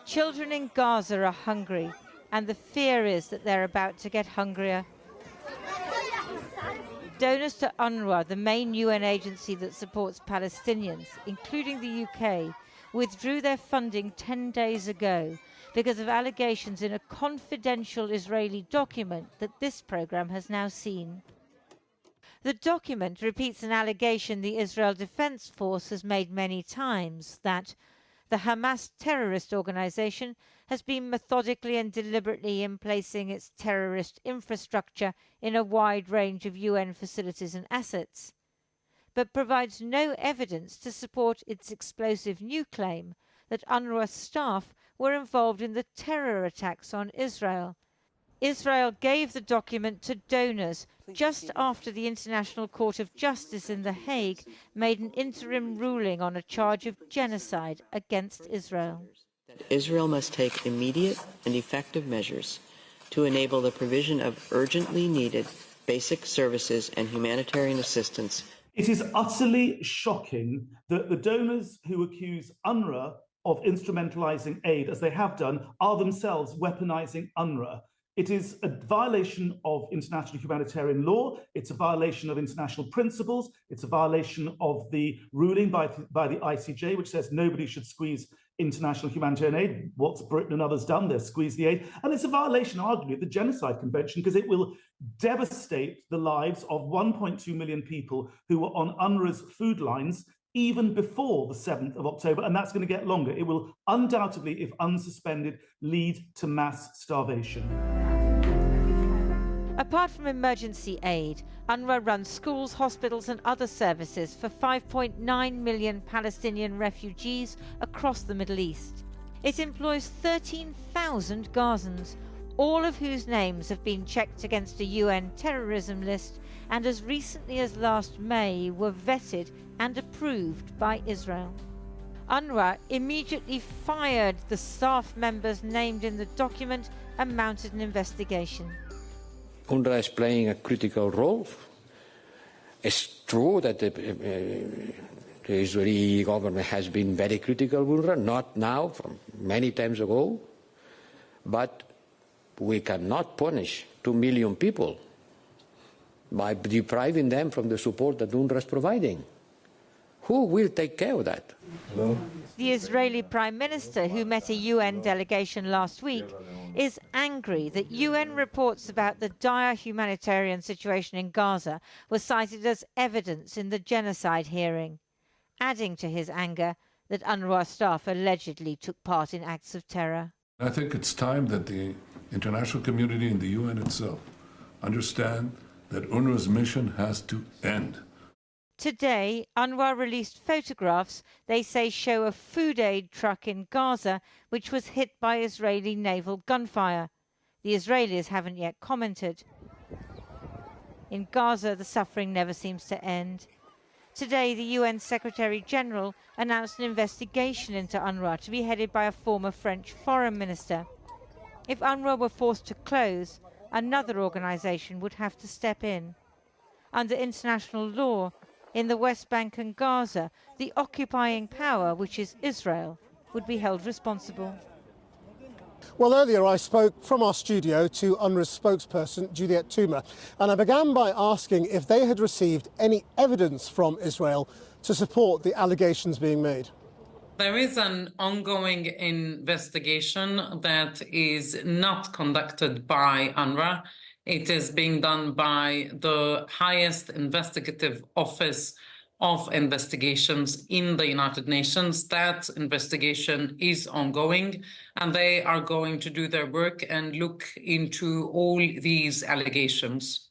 Children in Gaza are hungry, and the fear is that they're about to get hungrier. Donors to UNRWA, the main UN agency that supports Palestinians, including the UK, withdrew their funding 10 days ago because of allegations in a confidential Israeli document that this programme has now seen. The document repeats an allegation the Israel Defense Force has made many times, that the Hamas terrorist organization has been methodically and deliberately emplacing its terrorist infrastructure in a wide range of UN facilities and assets, but provides no evidence to support its explosive new claim that UNRWA staff were involved in the terror attacks on Israel. Israel gave the document to donors just after the International Court of Justice in The Hague made an interim ruling on a charge of genocide against Israel. Israel must take immediate and effective measures to enable the provision of urgently needed basic services and humanitarian assistance. It is utterly shocking that the donors who accuse UNRWA of instrumentalizing aid, as they have done, are themselves weaponizing UNRWA. It is a violation of international humanitarian law. It's a violation of international principles. It's a violation of the ruling by the ICJ, which says nobody should squeeze international humanitarian aid. What's Britain and others done? They've squeezed the aid. And it's a violation, arguably, of the Genocide Convention, because it will devastate the lives of 1.2 million people who were on UNRWA's food lines even before the 7th of October, and that's going to get longer. It will undoubtedly, if unsuspended, lead to mass starvation. Apart from emergency aid, UNRWA runs schools, hospitals and other services for 5.9 million Palestinian refugees across the Middle East. It employs 13,000 Gazans, all of whose names have been checked against a UN terrorism list and as recently as last May were vetted and approved by Israel. UNRWA immediately fired the staff members named in the document and mounted an investigation. UNRWA is playing a critical role. It's true that the Israeli government has been very critical of UNRWA, not now, from many times ago, but we cannot punish 2 million people by depriving them from the support that UNRWA is providing. Who will take care of that? No. The Israeli Prime Minister, who met a UN delegation last week, is angry that UN reports about the dire humanitarian situation in Gaza were cited as evidence in the genocide hearing, adding to his anger that UNRWA staff allegedly took part in acts of terror. I think it's time that the international community and the UN itself understand that UNRWA's mission has to end. Today, UNRWA released photographs they say show a food aid truck in Gaza which was hit by Israeli naval gunfire. The Israelis haven't yet commented. In Gaza, the suffering never seems to end. Today, the UN Secretary-General announced an investigation into UNRWA to be headed by a former French foreign minister. If UNRWA were forced to close, another organisation would have to step in. Under international law, in the West Bank and Gaza, the occupying power, which is Israel, would be held responsible. Well, earlier I spoke from our studio to UNRWA's spokesperson, Juliet Toomer, and I began by asking if they had received any evidence from Israel to support the allegations being made. There is an ongoing investigation that is not conducted by UNRWA. It is being done by the highest investigative office of investigations in the United Nations. That investigation is ongoing, and they are going to do their work and look into all these allegations.